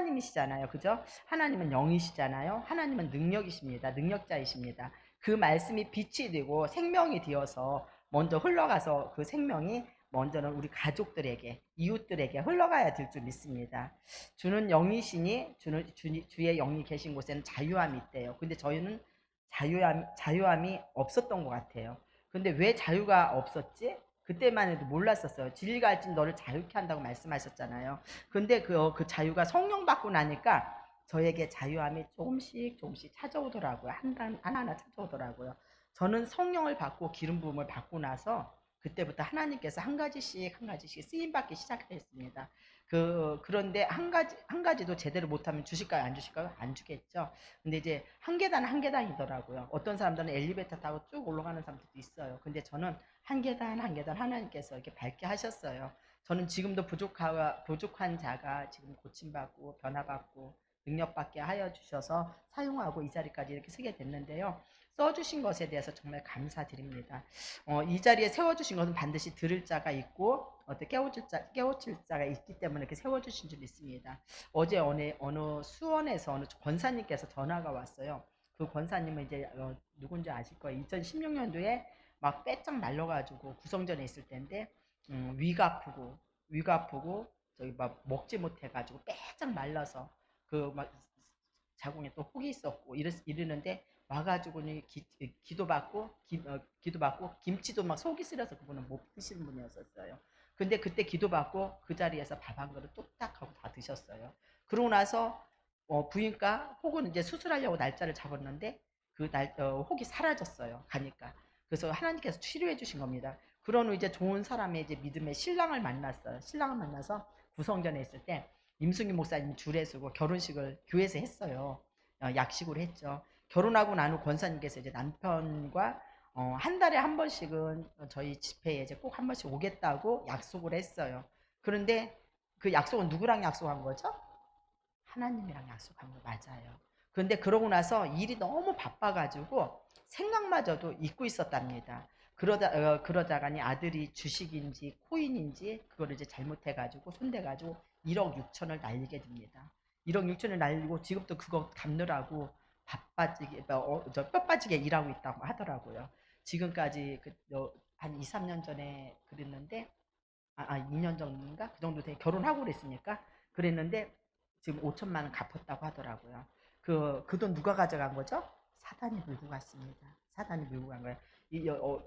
하나님이시잖아요. 그죠? 하나님은 영이시잖아요. 하나님은 능력이십니다. 능력자이십니다. 그 말씀이 빛이 되고 생명이 되어서 먼저 흘러가서 그 생명이 먼저는 우리 가족들에게, 이웃들에게 흘러가야 될 줄 믿습니다. 주는 영이시니 주의 영이 계신 곳에는 자유함이 있대요. 근데 저희는 자유함이 없었던 것 같아요. 근데 왜 자유가 없었지? 그때만 해도 몰랐었어요. 진리가 할진 너를 자유케 한다고 말씀하셨잖아요. 근데 그 자유가 성령 받고 나니까 저에게 자유함이 조금씩 찾아오더라고요. 하나하나 찾아오더라고요. 저는 성령을 받고 기름 부음을 받고 나서 그때부터 하나님께서 한 가지씩 쓰임받기 시작했습니다. 그런데 한 가지도 제대로 못하면 주실까요? 안 주실까요? 안 주겠죠. 근데 이제 한 계단이더라고요. 어떤 사람들은 엘리베이터 타고 쭉 올라가는 사람들도 있어요. 근데 저는 한 계단 하나님께서 이렇게 밟게 하셨어요. 저는 지금도 부족한 자가 지금 고침받고 변화받고 능력받게 하여 주셔서 사용하고 이 자리까지 이렇게 서게 됐는데요. 써주신 것에 대해서 정말 감사드립니다. 이 자리에 세워주신 것은 반드시 들을 자가 있고 깨우칠 자가 있기 때문에 이렇게 세워주신 줄 믿습니다. 어제 어느 수원에서 어느 권사님께서 전화가 왔어요. 그 권사님은 이제 누군지 아실 거예요. 2016년도에 막 빼짝 말라가지고 구성전에 있을 때인데 위가 아프고 저기 막 먹지 못해가지고 빼짝 말라서 그 막 자궁에 또 혹이 있었고 이러는데 와가지고 기도받고 김치도 막 속이 쓰려서 그분은 못 드시는 분이었었어요. 근데 그때 기도받고 그 자리에서 밥 한 그릇 뚝딱 하고 다 드셨어요. 그러고 나서 부인과 혹은 이제 수술하려고 날짜를 잡았는데 혹이 사라졌어요. 가니까. 그래서 하나님께서 치료해 주신 겁니다. 그런 후 이제 좋은 사람의 이제 믿음의 신랑을 만났어요. 신랑을 만나서 구성전에 있을 때 임승희 목사님이 줄에 서고 결혼식을 교회에서 했어요. 약식으로 했죠. 결혼하고 난 후 권사님께서 이제 남편과 한 달에 한 번씩은 저희 집회에 이제 꼭 한 번씩 오겠다고 약속을 했어요. 그런데 그 약속은 누구랑 약속한 거죠? 하나님이랑 약속한 거 맞아요. 그런데 그러고 나서 일이 너무 바빠가지고 생각마저도 잊고 있었답니다. 그러다가니 아들이 주식인지 코인인지 그걸 이제 잘못해가지고 손대가지고 1억 6천을 날리게 됩니다. 1억 6천을 날리고 지금도 그거 갚느라고 뼈 빠지게 일하고 있다고 하더라고요. 지금까지 한 2, 3년 전에 그랬는데 2년 전인가? 그 정도 돼 결혼하고 그랬으니까 그랬는데 지금 5천만 원 갚았다고 하더라고요. 그 돈 누가 가져간 거죠? 사단이 물고 갔습니다. 사단이 물고 간 거예요.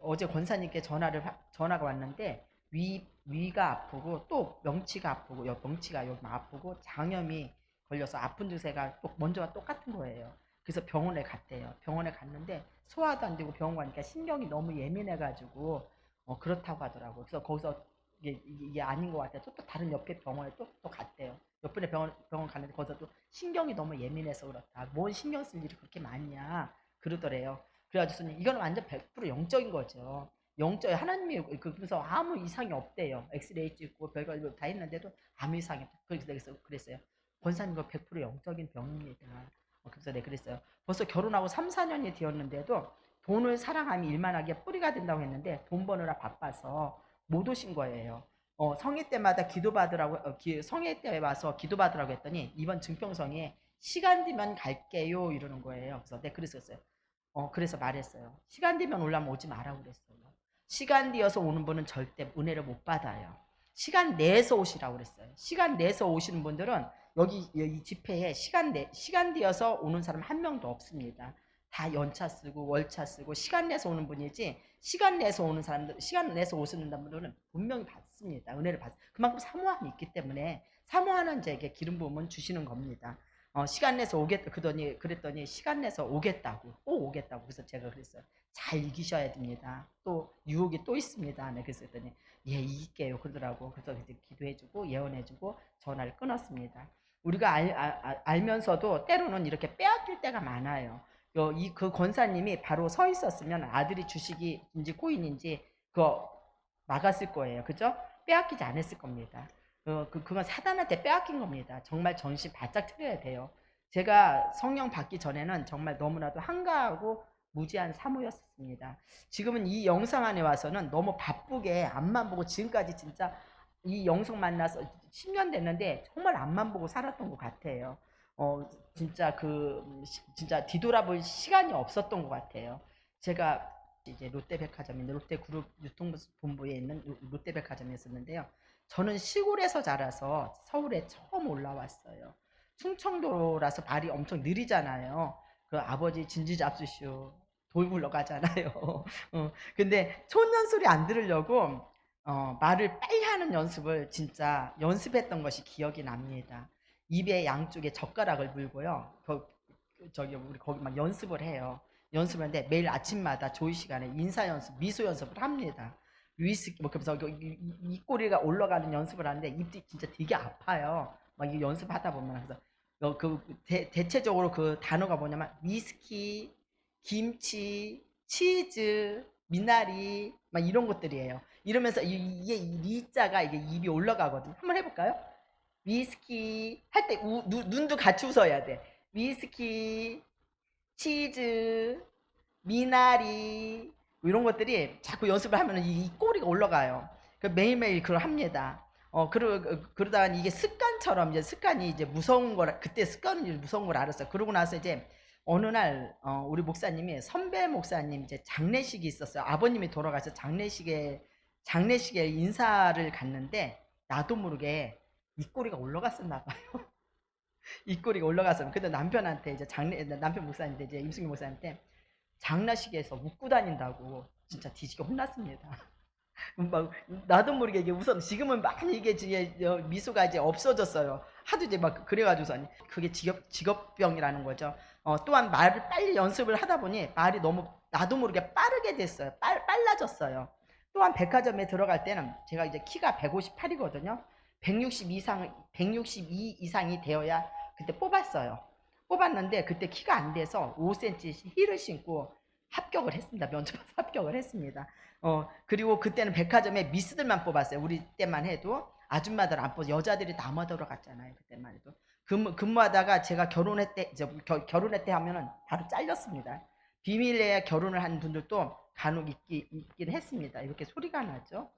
어제 권사님께 전화가 왔는데 위가 아프고 또 명치가 아프고 명치가 여기 아프고 장염이 걸려서 아픈 증세가 또 먼저와 똑같은 거예요. 그래서 병원에 갔대요. 병원에 갔는데 소화도 안 되고 병원 가니까 신경이 너무 예민해가지고 그렇다고 하더라고요. 그래서 거기서 이게 아닌 것 같아요. 또 다른 옆에 병원에 또 갔대요. 옆에 병원 갔는데 거기서 또 신경이 너무 예민해서 그렇다. 뭔 신경 쓸 일이 그렇게 많냐 그러더래요. 그래가지고 이건 완전 100% 영적인 거죠. 하나님이 그래서 아무 이상이 없대요. 엑스레이 찍고 별거 다 했는데도 아무 이상이 없대요. 그래서 그랬어요. 권사님 거 100% 영적인 병입니다. 그래서 내가 그랬어요. 벌써 결혼하고 3, 4년이 되었는데도 돈을 사랑하면 일만하게 뿌리가 된다고 했는데 돈 버느라 바빠서 못 오신 거예요. 성회 때마다 성회 때 와서 기도받으라고 했더니 이번 증평성에 시간 되면 갈게요 이러는 거예요. 그래서 내가 그랬었어요. 그래서 말했어요. 시간 되면 올라면 오지 마라고 그랬어요. 시간 되어서 오는 분은 절대 은혜를 못 받아요. 시간 내서 오시라고 그랬어요. 시간 내서 오시는 분들은 이 집회에 시간 되어서 오는 사람 한 명도 없습니다. 다 연차 쓰고 월차 쓰고 시간 내서 오는 분이지 시간 내서 오시는 분들은 분명히 받습니다. 은혜를 받습니다. 그만큼 사모함이 있기 때문에 사모하는 자에게 기름 부음은 주시는 겁니다. 시간 내서 그랬더니 시간 내서 오겠다고 꼭 오겠다고 그래서 제가 그랬어요. 잘 이기셔야 됩니다. 또 유혹이 또 있습니다. 네, 그래서 했더니 예 이길게요 그러더라고. 그래서 이제 기도해주고 예언해주고 전화를 끊었습니다. 우리가 알면서도 때로는 이렇게 빼앗길 때가 많아요. 그 권사님이 바로 서 있었으면 아들이 주식인지 코인인지 그거 막았을 거예요. 그죠? 빼앗기지 않았을 겁니다. 그건 사단한테 빼앗긴 겁니다. 정말 정신 바짝 차려야 돼요. 제가 성령 받기 전에는 정말 너무나도 한가하고 무지한 사모였습니다. 지금은 이 영상 안에 와서는 너무 바쁘게 앞만 보고 지금까지 진짜 이 영숙 만나서 10년 됐는데 정말 앞만 보고 살았던 것 같아요. 진짜 진짜 뒤돌아볼 시간이 없었던 것 같아요. 제가 이제 롯데백화점인데 롯데그룹 유통본부에 있는 롯데백화점에 있었는데요. 저는 시골에서 자라서 서울에 처음 올라왔어요. 충청도라서 발이 엄청 느리잖아요. 그 아버지 진지 잡수시오 돌 굴러가잖아요. 근데 촌년 소리 안 들으려고 말을 빨리 하는 연습을 진짜 연습했던 것이 기억이 납니다. 입에 양쪽에 젓가락을 물고요. 저기 우리 거기 막 연습을 해요. 연습을 하는데 매일 아침마다 조이 시간에 인사 연습, 미소 연습을 합니다. 위스키 뭐 그러면서 입꼬리가 올라가는 연습을 하는데 입이 진짜 되게 아파요. 막 이 연습하다 보면 그래서 대체적으로 그 단어가 뭐냐면 위스키, 김치, 치즈, 미나리 막 이런 것들이에요. 이러면서 이게 리자가 이게 입이 올라가거든요. 한번 해볼까요? 위스키 할 때 눈도 같이 웃어야 돼. 위스키, 치즈, 미나리 뭐 이런 것들이 자꾸 연습을 하면 이 꼬리가 올라가요. 매일매일 그걸 합니다. 그러다가 이게 습관처럼 이제 습관이 이제 무서운 걸 그때 습관이 무서운 걸 알았어요. 그러고 나서 이제 어느 날 우리 목사님이 선배 목사님 이제 장례식이 있었어요. 아버님이 돌아가서 장례식에 인사를 갔는데 나도 모르게 입꼬리가 올라갔었나 봐요. 입꼬리가 올라가서 근데 남편한테 이제 남편 목사님한테 이제 임승기 목사님한테 장례식에서 웃고 다닌다고 진짜 뒤지게 혼났습니다. 막 나도 모르게 이게 우선 지금은 많이 이게 미소가 이제 없어졌어요. 하도 이제 막 그래가지고서 그게 직업병이라는 거죠. 또한 말을 빨리 연습을 하다 보니 말이 너무 나도 모르게 빠르게 됐어요. 빨라졌어요. 또한 백화점에 들어갈 때는 제가 이제 키가 158이거든요. 162 이상이 되어야 그때 뽑았어요. 뽑았는데 그때 키가 안 돼서 5cm 힐을 신고 합격을 했습니다. 면접에서 합격을 했습니다. 그리고 그때는 백화점에 미스들만 뽑았어요. 우리 때만 해도 아줌마들 안 뽑아 여자들이 남아돌아 갔잖아요. 그때만 해도 근무하다가 제가 결혼했대 하면은 바로 잘렸습니다. 비밀리에 결혼을 한 분들도 간혹 있긴 했습니다. 이렇게 소리가 나죠.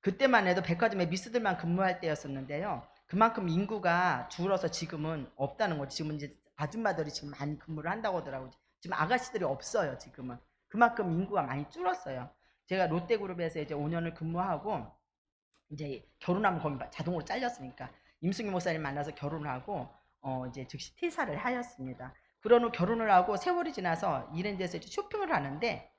그때만 해도 백화점에 미스들만 근무할 때였었는데요. 그만큼 인구가 줄어서 지금은 없다는 거죠. 지금은 이제 아줌마들이 지금 많이 근무를 한다고 하더라고요. 지금 아가씨들이 없어요. 지금은 그만큼 인구가 많이 줄었어요. 제가 롯데그룹에서 이제 5년을 근무하고 이제 결혼하면 거기 자동으로 잘렸으니까 임승희 목사님 만나서 결혼을 하고 이제 즉시 퇴사를 하였습니다. 그런 후 결혼을 하고 세월이 지나서 이랜드에서 이제 쇼핑을 하는데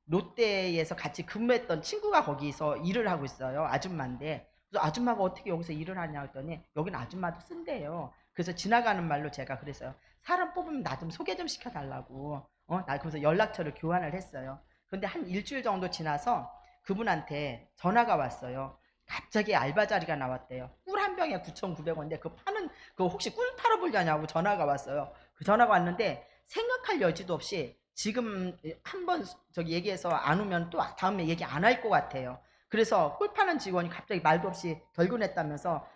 롯데에서 같이 근무했던 친구가 거기서 일을 하고 있어요. 아줌마인데 그래서 아줌마가 어떻게 여기서 일을 하냐 했더니 여기는 아줌마도 쓴대요. 그래서 지나가는 말로 제가 그랬어요. 사람 뽑으면 나 좀 소개 좀 시켜달라고. 나 그래서 연락처를 교환을 했어요. 근데 한 일주일 정도 지나서 그분한테 전화가 왔어요. 갑자기 알바 자리가 나왔대요. 꿀 한 병에 9,900원인데 그 혹시 꿀 팔아보려냐고 전화가 왔어요. 그 전화가 왔는데 생각할 여지도 없이 지금 한번 저기 얘기해서 안 오면 또 다음에 얘기 안 할 것 같아요. 그래서 꿀 파는 직원이 갑자기 말도 없이 결근했다면서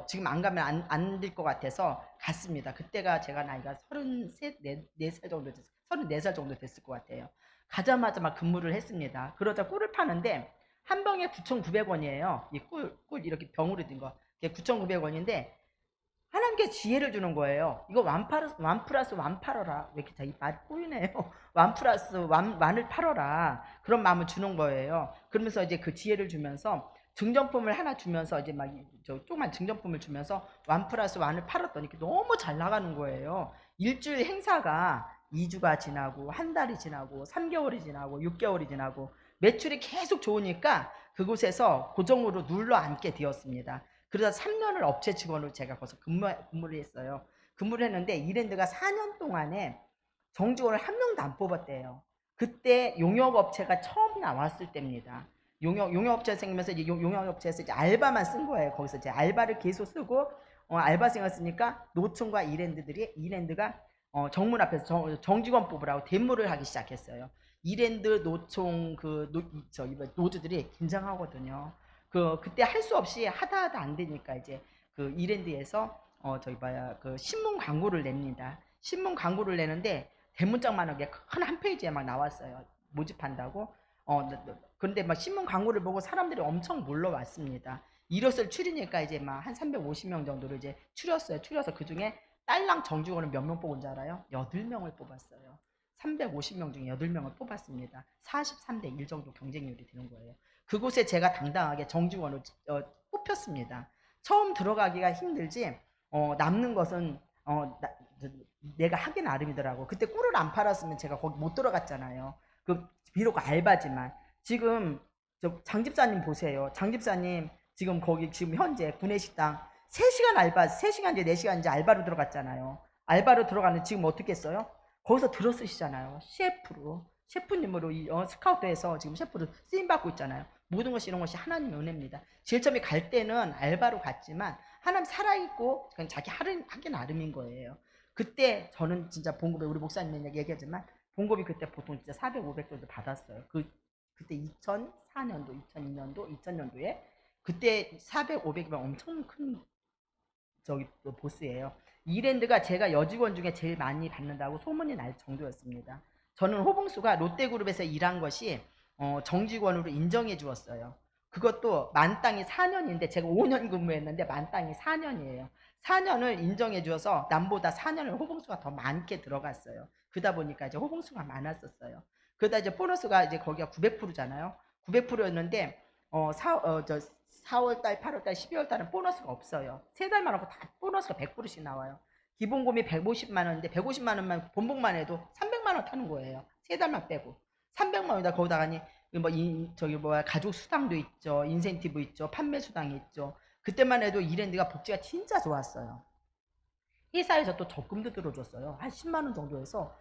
지금 안 가면 안 될 것 같아서 갔습니다. 그때가 제가 나이가 34살 정도 34살 정도 됐을 것 같아요. 가자마자 막 근무를 했습니다. 그러자 꿀을 파는데 한 병에 9,900원이에요. 이 꿀 이렇게 병으로 든 거. 그게 9,900원인데 하나님께 지혜를 주는 거예요. 이거 완 플러스 완 팔어라. 왜 이렇게 자기 말이 꼬이네요. 완 플러스 완을 팔어라. 그런 마음을 주는 거예요. 그러면서 이제 그 지혜를 주면서 증정품을 하나 주면서 이제 막 조그만 증정품을 주면서 완 플러스 완을 팔았더니 너무 잘 나가는 거예요. 일주일 행사가 2주가 지나고 한 달이 지나고 3개월이 지나고 6개월이 지나고 매출이 계속 좋으니까 그곳에서 고정으로 눌러 앉게 되었습니다. 그러다 3년을 업체 직원으로 제가 거기서 근무를 했어요. 근무를 했는데 이랜드가 4년 동안에 정직원을 한 명도 안 뽑았대요. 그때 용역업체가 처음 나왔을 때입니다. 용역업체가 생기면서 이제 용역업체에서 이제 알바만 쓴 거예요. 거기서 이제 알바를 계속 쓰고 알바생을 쓰니까 노총과 이랜드가 정문 앞에서 정직원 뽑으라고 데모를 하기 시작했어요. 이랜드 노총 노조들이 긴장하거든요. 그때 할 수 없이 하다 안 되니까 이제 그 이랜드에서 그 신문 광고를 냅니다. 신문 광고를 내는데 대문짝만하게 큰 한 페이지에 막 나왔어요. 모집한다고. 그런데 막 신문 광고를 보고 사람들이 엄청 몰려왔습니다. 이력서를 추리니까 이제 막 한 350명 정도를 이제 추렸어요. 추려서 그 중에 딸랑 정직원을 몇 명 뽑은 줄 알아요? 8명을 뽑았어요. 350명 중에 8명을 뽑았습니다. 43대 1 정도 경쟁률이 되는 거예요. 그곳에 제가 당당하게 정직원으로 뽑혔습니다. 처음 들어가기가 힘들지 남는 것은 내가 하기 나름이더라고. 그때 꿀을 안 팔았으면 제가 거기 못 들어갔잖아요. 비록 알바지만 지금 장 집사님 보세요. 장 집사님 지금 거기 지금 현재 구내식당 3시간 알바, 3시간인지 4시간인지 알바로 들어갔잖아요. 알바로 들어가는데 지금 어떻게 했어요? 거기서 들어쓰시잖아요. 셰프로. 셰프님으로 스카우트해서 지금 셰프로 쓰임받고 있잖아요. 모든 것이 이런 것이 하나님의 은혜입니다. 제일 처음에 갈 때는 알바로 갔지만 하나님 살아있고 그냥 자기 하기 나름인 거예요. 그때 저는 진짜 봉급에 우리 목사님 얘기하지만 봉급이 그때 보통 진짜 400, 500 정도 받았어요. 그때 2004년도, 2002년도, 2000년도에 그때 400, 500이면 엄청 큰 보스예요. 이랜드가 제가 여직원 중에 제일 많이 받는다고 소문이 날 정도였습니다. 저는 호봉수가 롯데그룹에서 일한 것이 정직원으로 인정해 주었어요. 그것도 만땅이 4년인데 제가 5년 근무했는데 만땅이 4년이에요. 4년을 인정해 주어서 남보다 4년을 호봉수가 더 많게 들어갔어요. 그러다 보니까 이제 호봉수가 많았었어요. 그러다 이제 보너스가 이제 거기가 900%잖아요. 900%였는데 4월달, 8월달, 12월달은 보너스가 없어요. 3달만 하고 다 보너스가 100%씩 나와요. 기본금이 150만 원인데 150만 원만 본봉만 해도 300만 원 타는 거예요. 3달만 빼고 300만 원이다. 거기다가니 가족 수당도 있죠. 인센티브 있죠. 판매 수당이 있죠. 그때만 해도 이랜드가 복지가 진짜 좋았어요. 회사에서 또 적금도 들어줬어요. 한 10만 원 정도 해서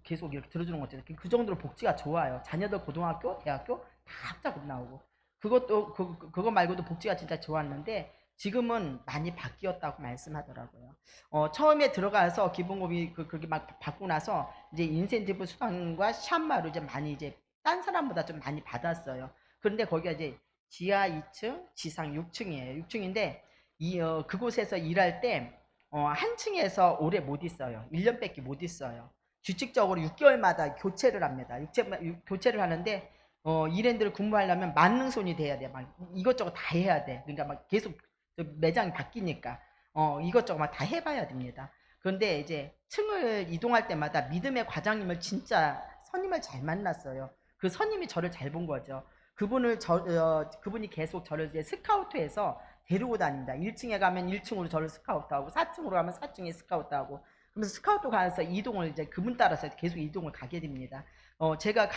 계속 이렇게 들어주는 거죠. 그 정도로 복지가 좋아요. 자녀들 고등학교, 대학교 다 학자금 나오고. 그거 말고도 복지가 진짜 좋았는데 지금은 많이 바뀌었다고 말씀하더라고요. 처음에 들어가서 기본급이 그렇게 막 받고 나서 이제 인센티브 수당과 샴마로 이제 많이 이제 딴 사람보다 좀 많이 받았어요. 그런데 거기가 이제 지하 2층, 지상 6층이에요. 6층인데 그곳에서 일할 때 한 층에서 오래 못 있어요. 1년밖에 못 있어요. 규칙적으로 6개월마다 교체를 합니다. 교체를 하는데 이랜드를 근무하려면 만능손이 돼야 돼. 막 이것저것 다 해야 돼. 그러니까 막 계속 매장이 바뀌니까 이것저것 막 다 해봐야 됩니다. 그런데 이제 층을 이동할 때마다 믿음의 과장님을 진짜 선임을 잘 만났어요. 그 선임이 저를 잘 본 거죠. 그분이 계속 저를 이제 스카우트해서 데리고 다닙니다. 1층에 가면 1층으로 저를 스카우트하고 4층으로 가면 4층에 스카우트하고 그러면서 스카우트 가서 이동을 이제 그분 따라서 계속 이동을 가게 됩니다. 제가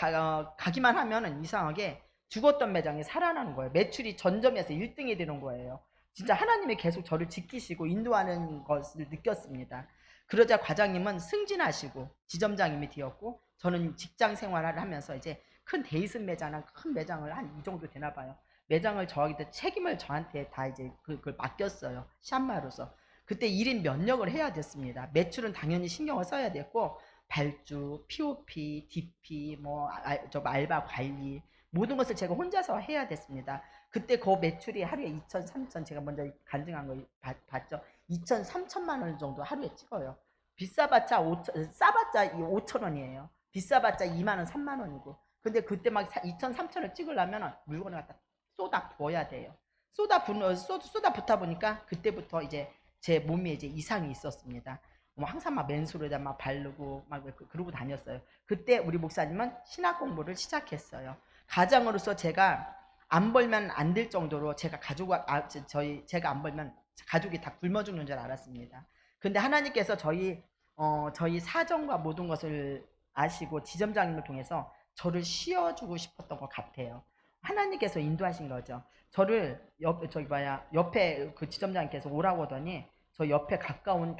가기만 하면은 이상하게 죽었던 매장이 살아나는 거예요. 매출이 전점에서 1등이 되는 거예요. 진짜 하나님이 계속 저를 지키시고 인도하는 것을 느꼈습니다. 그러자 과장님은 승진하시고 지점장님이 되었고 저는 직장 생활을 하면서 이제 큰 데이슨 매장이나 큰 매장을 한 이 정도 되나 봐요. 매장을 저한테 책임을 저한테 다 이제 그걸 맡겼어요. 샴마로서. 그때 1인 면역을 해야 됐습니다. 매출은 당연히 신경을 써야 됐고 발주, POP, DP, 알바 관리 모든 것을 제가 혼자서 해야 됐습니다. 그때 그 매출이 하루에 2천, 3천 제가 먼저 간증한 거 봤죠. 2천, 3천만 원 정도 하루에 찍어요. 비싸봤자 5천, 싸봤자 5천 원이에요. 비싸봤자 2만 원, 3만 원이고. 근데 그때 막 2천, 3천을 찍으려면 물건을 갖다 쏟아 부어야 돼요. 쏟아 붓다 보니까 그때부터 이제 제 몸에 이제 이상이 있었습니다. 항상 막 맨수로에다 막 바르고 막 그러고 다녔어요. 그때 우리 목사님은 신학 공부를 시작했어요. 가장으로서 제가 안 벌면 안 될 정도로 제가 제가 안 벌면 가족이 다 굶어 죽는 줄 알았습니다. 근데 하나님께서 저희 사정과 모든 것을 아시고 지점장님을 통해서 저를 쉬어주고 싶었던 것 같아요. 하나님께서 인도하신 거죠. 저를 옆에 그 지점장님께서 오라고 하더니 저 옆에 가까운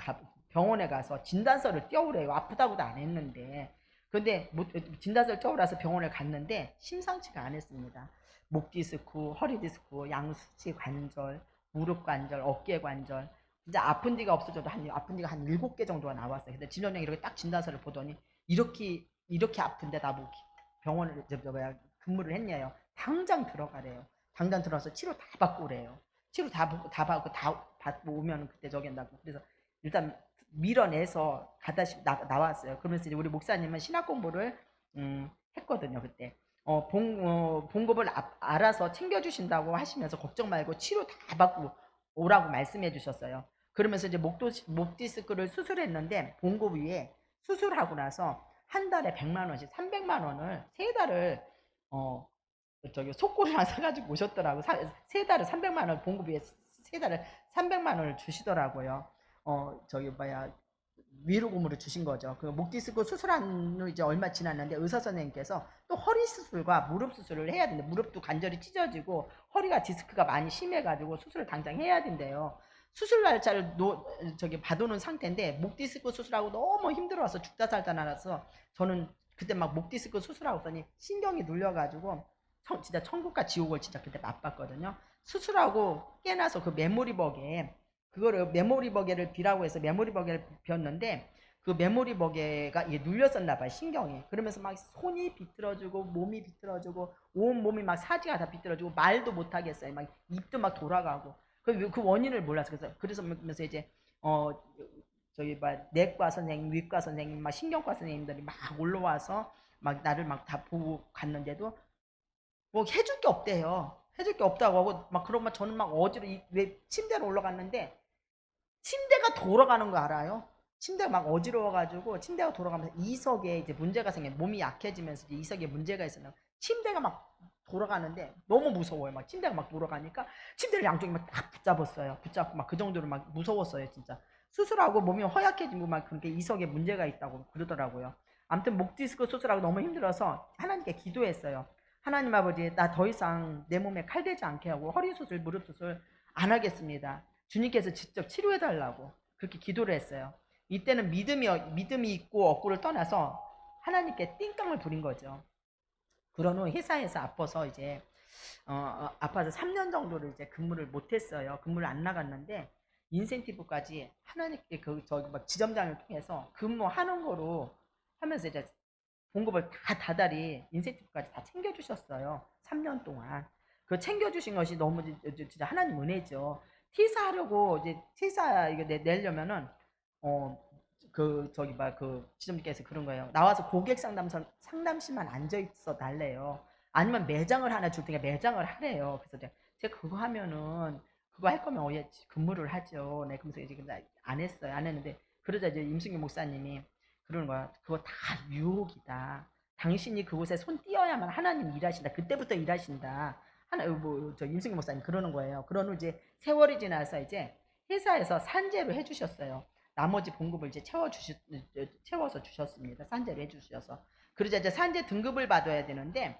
병원에 가서 진단서를 떼오래요. 아프다고도 안 했는데. 근데 진단서를 떼오라서 병원에 갔는데 심상치가 않았습니다. 목 디스크, 허리 디스크, 양수지 관절, 무릎 관절, 어깨 관절. 진짜 아픈 데가 없어져도 아픈 데가 한 7개 정도가 나왔어요. 근데 진원장이 이렇게 딱 진단서를 보더니 이렇게 아픈데 나보고 병원을 근무를 했냐요. 당장 들어가래요. 당장 들어가서 치료 다 받고 오래요. 치료 다 받고 오면 그때 저기 한다고. 그래서 일단 밀어내서 나왔어요. 그러면서 이제 우리 목사님은 신학 공부를 했거든요. 그때 봉급을 알아서 챙겨주신다고 하시면서 걱정 말고 치료 다 받고 오라고 말씀해 주셨어요. 그러면서 이제 목 디스크를 수술했는데 봉급 위에 수술하고 나서 한 달에 100만 원씩 300만 원을 세 달을 어 저기 속고리랑 사가지고 오셨더라고. 세 달을 300만 원 봉급 위에 세 달을 300만 원을 주시더라고요. 저기 뭐야 위로금으로 주신 거죠. 그 목 디스크 수술한 후 이제 얼마 지났는데 의사 선생님께서 또 허리 수술과 무릎 수술을 해야 된대. 무릎도 관절이 찢어지고 허리가 디스크가 많이 심해가지고 수술을 당장 해야 된대요. 수술 날짜를 저기 받아놓은 상태인데 목 디스크 수술하고 너무 힘들어서 죽다 살다 나서 저는 그때 막 목 디스크 수술하고서니 신경이 눌려가지고 진짜 천국과 지옥을 진짜 그때 맛봤거든요. 수술하고 깨나서 그 메모리 버게 그거를 메모리 버게를 비라고 해서 메모리 버게를 비웠는데 그 메모리 버게가 이게 눌렸었나 봐요, 신경이. 그러면서 막 손이 비틀어지고 몸이 비틀어지고 온 몸이 막 사지가 다 비틀어지고 말도 못 하겠어요. 막 입도 막 돌아가고 그 원인을 몰랐어. 그래서 이제 어 저기 막 내과 선생님, 위과 선생님, 막 신경과 선생님들이 막 올라와서 막 나를 막 다 보고 갔는데도 뭐 해줄 게 없대요. 해줄 게 없다고 하고 막 그러면 저는 막 어지러 왜 침대로 올라갔는데 침대가 돌아가는 거 알아요? 침대가 막 어지러워가지고 침대가 돌아가면서 이석에 이제 문제가 생겨 몸이 약해지면서 이제 이석에 문제가 있어요. 침대가 막 돌아가는데 너무 무서워요. 막 침대가 막 돌아가니까 침대를 양쪽에 막 딱 붙잡았어요. 붙잡고 막 그 정도로 막 무서웠어요, 진짜. 수술하고 몸이 허약해지고 막 그렇게 이석에 문제가 있다고 그러더라고요. 아무튼 목 디스크 수술하고 너무 힘들어서 하나님께 기도했어요. 하나님 아버지, 나 더 이상 내 몸에 칼 대지 않게 하고 허리 수술, 무릎 수술 안 하겠습니다. 주님께서 직접 치료해 달라고 그렇게 기도를 했어요. 이때는 믿음이 있고 없고를 떠나서 하나님께 띵깡을 부린 거죠. 그런 후 회사에서 아파서 이제 아파서 3년 정도를 이제 근무를 못했어요. 근무를 안 나갔는데 인센티브까지 하나님께 그 저기 막 지점장을 통해서 근무하는 거로 하면서 이제 봉급을 다 다달이 인센티브까지 다 챙겨주셨어요. 3년 동안. 그 챙겨주신 것이 너무 진짜 하나님 은혜죠. 퇴사하려고 이제 퇴사 이거 내려면은 그 저기 그 지점님께서 그런 거예요. 나와서 고객 상담실만 앉아 있어 달래요. 아니면 매장을 하나 줄 테니까 매장을 하래요. 그래서 제가 그거 하면은 그거 할 거면 근무를 하죠. 네, 그러면서 이제 안 했어요. 안 했는데 그러자 이제 임승규 목사님이 그러는 거야. 그거 다 유혹이다. 당신이 그곳에 손 띄어야만 하나님 일하신다. 그때부터 일하신다. 저 임승규 목사님 그러는 거예요. 그런 후 이제 세월이 지나서 이제 회사에서 산재로 해주셨어요. 나머지 봉급을 이제 채워서 주셨습니다. 산재를 해주셔서. 그러자 이제 산재 등급을 받아야 되는데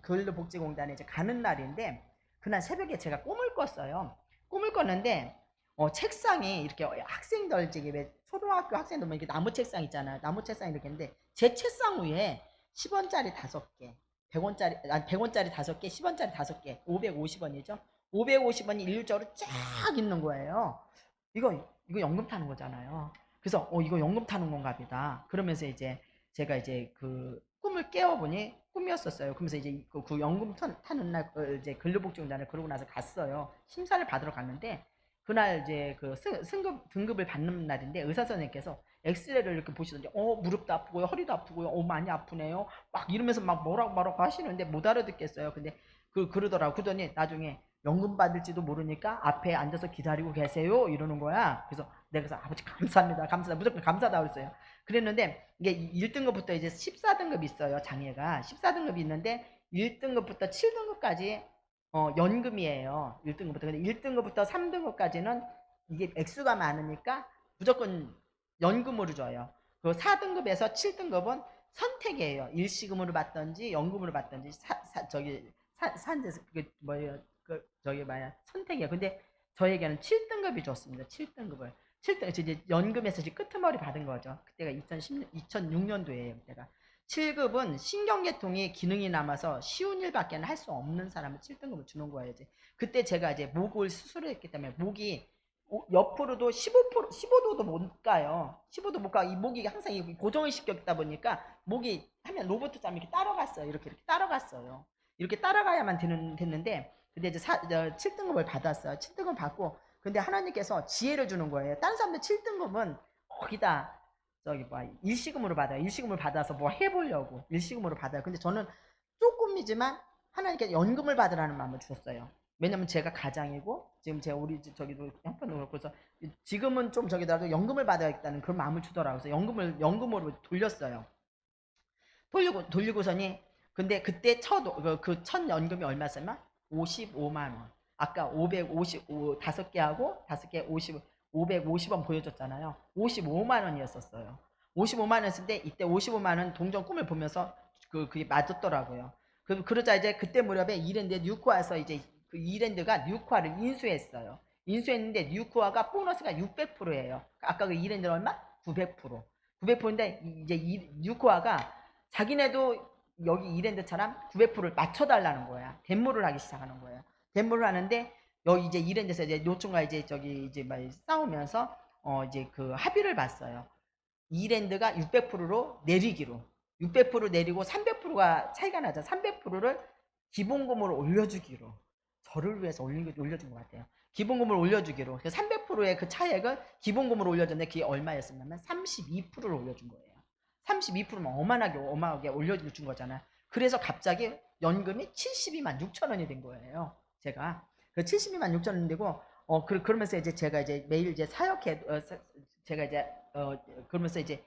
근로복지공단에 이제 가는 날인데 그날 새벽에 제가 꿈을 꿨어요. 꿈을 꿨는데 책상이 이렇게 학생들 저기 왜 초등학교 학생들 뭐 이렇게 나무 책상 있잖아요. 나무 책상 이렇게 있는데 제 책상 위에 10원짜리 5개, 100원짜리 아니 100원짜리 5개, 10원짜리 5개, 550원이죠. 550원이 일률적으로 쫙 있는 거예요. 이거 연금 타는 거잖아요. 그래서 이거 연금 타는 건가 보다. 그러면서 이제 제가 이제 그 꿈을 깨어보니 꿈이었었어요. 그러면서 이제 그 연금 타는 날 이제 근로복지공단을 그러고 나서 갔어요. 심사를 받으러 갔는데 그날 이제 그 승급 등급을 받는 날인데 의사 선생님께서 엑스레이를 이렇게 보시던데 무릎도 아프고요, 허리도 아프고요, 많이 아프네요. 막 이러면서 막 뭐라고 하시는데 못 알아듣겠어요. 근데 그러더라고. 그러더니 나중에 연금 받을지도 모르니까 앞에 앉아서 기다리고 계세요 이러는 거야. 그래서 내가 그래서 아버지 감사합니다, 감사합니다, 무조건 감사하다고 그랬어요. 그랬는데 이게 1등급부터 이제 14등급이 있어요. 장애가 14등급이 있는데 1등급부터 7등급까지 연금이에요. 1등급부터. 근데 1등급부터 3등급까지는 이게 액수가 많으니까 무조건 연금으로 줘요. 그 4등급에서 7등급은 선택이에요. 일시금으로 받던지 연금으로 받던지 산재서 그게 뭐예요? 그 저기 뭐야 선택이에요. 근데 저에게는 7등급이 줬습니다. 7등급을. 7등 이제 연금에서 이제 끄트머리 받은 거죠. 그때가 2006년도에요. 그때가. 7급은 신경계통이 기능이 남아서 쉬운 일밖에 할 수 없는 사람을 7등급을 주는 거예요. 이제. 그때 제가 이제 목을 수술했기 때문에 목이 옆으로도 15도도 못 가요. 15도 못 가. 이 목이 항상 고정을 시켰다 보니까 목이 하면 로봇처럼 이렇게 따라갔어요. 이렇게 따라갔어요. 이렇게 따라가야만 됐는데 근데 이제 7등급을 받았어요. 7등급 받고 근데 하나님께서 지혜를 주는 거예요. 다른 사람들 7등급은 거기다 저기 뭐 일시금으로 받아요. 일시금을 받아서 뭐 해보려고 일시금으로 받아요. 근데 저는 조금이지만 하나님께 연금을 받으라는 마음을 주었어요. 왜냐면 제가 가장이고 지금 제가 우리 저기도 형편도 그렇고 해서 지금은 좀 저기더라도 연금을 받아야겠다는 그런 마음을 주더라고요. 그래서 연금으로 돌렸어요. 돌리고서니 근데 그때 첫 연금이 얼마였냐면 55만 원. 아까 555 다섯 개 하고 다섯 개 550원 보여줬잖아요. 55만 원이었었어요. 55만 원했을 때 이때 55만 원 동전 꿈을 보면서 그게 맞았더라고요. 그러자 이제 그때 무렵에 이랜드 뉴코아에서 이제 그 이랜드가 뉴코아를 인수했어요. 인수했는데 뉴코아가 보너스가 600%예요. 아까 그 이랜드는 얼마? 900%. 900%인데 이제 뉴코아가 자기네도 여기 이랜드처럼 900%를 맞춰달라는 거야. 덴모를 하기 시작하는 거예요. 덴모를 하는데 여기 이제 이랜드에서 이제 노총과 이제 저기 이제 막 싸우면서 이제 그 합의를 봤어요. 이랜드가 600%로 내리기로. 600% 내리고 300%가 차이가 나죠. 300%를 기본금으로 올려주기로. 저를 위해서 올려준 것 같아요. 기본금을 올려주기로. 300%의 그 차액을 기본금으로 올려줬는데 그게 얼마였었냐면 32%를 올려준 거예요. 32%면 어마하게 올려준 거잖아요. 그래서 갑자기 연금이 72만 6천 원이 된 거예요. 제가. 그 72만 6천 원이 되고, 그러면서 이제 제가 이제 매일 이제 제가 이제, 그러면서 이제,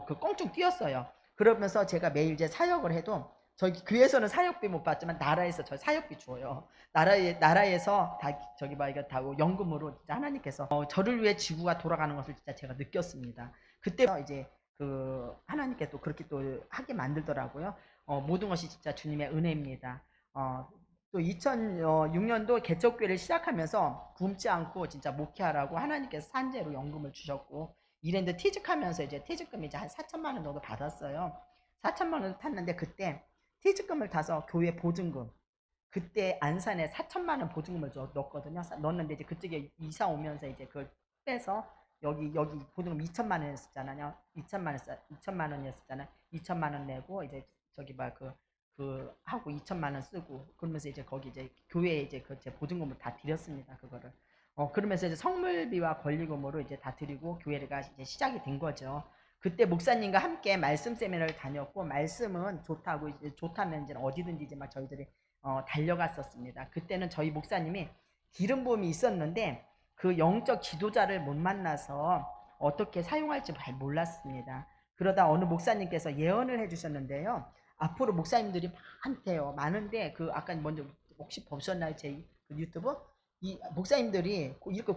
그 껑충 뛰었어요. 그러면서 제가 매일 이제 사역을 해도, 저희 교회에서는 사역비 못 받지만 나라에서 저 사역비 줘요. 나라에서 다 저기 봐 이거 다 연금으로 진짜 하나님께서 저를 위해 지구가 돌아가는 것을 진짜 제가 느꼈습니다. 그때 이제 그 하나님께 또 그렇게 또 하게 만들더라고요. 모든 것이 진짜 주님의 은혜입니다. 또 2006년도 개척교회를 시작하면서 굶지 않고 진짜 목회하라고 하나님께서 산재로 연금을 주셨고 이랜드 퇴직하면서 이제 퇴직금이 이제 한 4천만 원 정도 받았어요. 4천만 원 탔는데 그때 퇴직금을 타서 교회 보증금 그때 안산에 4천만 원 보증금을 넣었거든요. 넣었는데 이제 그쪽에 이사 오면서 이제 그걸 빼서 여기 보증금 2천만 원이었잖아요. 2천만 원이었잖아요. 2천만 원 내고 이제 저기 그 하고 2천만 원 쓰고 그러면서 이제 거기 이제 교회에 이제 그 제 보증금을 다 드렸습니다. 그거를. 그러면서 이제 성물비와 권리금으로 이제 다 드리고 교회가 이제 시작이 된 거죠. 그때 목사님과 함께 말씀 세미나를 다녔고 말씀은 좋다고 이제 좋다면 이제 어디든지 이제 막 저희들이 달려갔었습니다. 그때는 저희 목사님이 기름 부음이 있었는데 그 영적 지도자를 못 만나서 어떻게 사용할지 잘 몰랐습니다. 그러다 어느 목사님께서 예언을 해주셨는데요. 앞으로 목사님들이 많은데 그 아까 먼저 혹시 보셨나요? 제 그 유튜브? 이 목사님들이 이렇게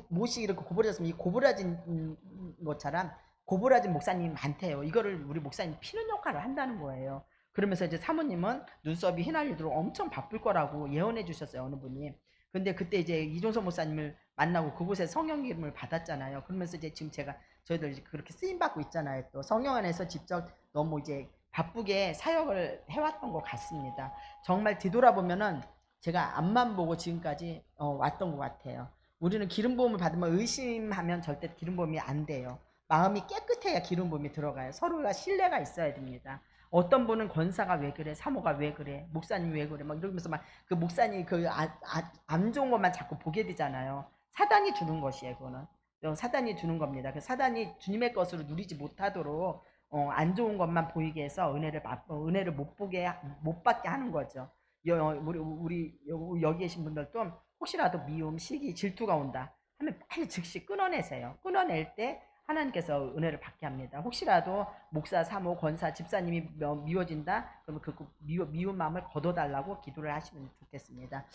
못이 이렇게 고부라졌으면 이 고부라진 것처럼 고부라진 목사님이 많대요. 이거를 우리 목사님 피는 역할을 한다는 거예요. 그러면서 이제 사모님은 눈썹이 휘날리도록 엄청 바쁠 거라고 예언해 주셨어요. 어느 분이. 근데 그때 이제 이종서 목사님을 만나고 그곳에 성령 기름을 받았잖아요. 그러면서 이제 지금 저희들 이제 그렇게 쓰임 받고 있잖아요. 또 성령 안에서 직접 너무 이제 바쁘게 사역을 해왔던 것 같습니다. 정말 뒤돌아보면은 제가 앞만 보고 지금까지 왔던 것 같아요. 우리는 기름 부음을 받으면 의심하면 절대 기름 부음이 안 돼요. 마음이 깨끗해야 기름 부음이 들어가요. 서로가 신뢰가 있어야 됩니다. 어떤 분은 권사가 왜 그래, 사모가 왜 그래, 목사님 왜 그래, 막 이러면서 막 그 목사님 안 좋은 것만 자꾸 보게 되잖아요. 사단이 주는 것이에요, 그거는. 사단이 주는 겁니다. 그 사단이 주님의 것으로 누리지 못하도록 안 좋은 것만 보이게 해서 은혜를 못 받게 하는 거죠. 우리 여기 계신 분들도 혹시라도 미움, 시기, 질투가 온다 하면 빨리 즉시 끊어내세요. 끊어낼 때 하나님께서 은혜를 받게 합니다. 혹시라도 목사, 사모, 권사, 집사님이 미워진다? 그러면 그 미운 마음을 걷어달라고 기도를 하시면 좋겠습니다.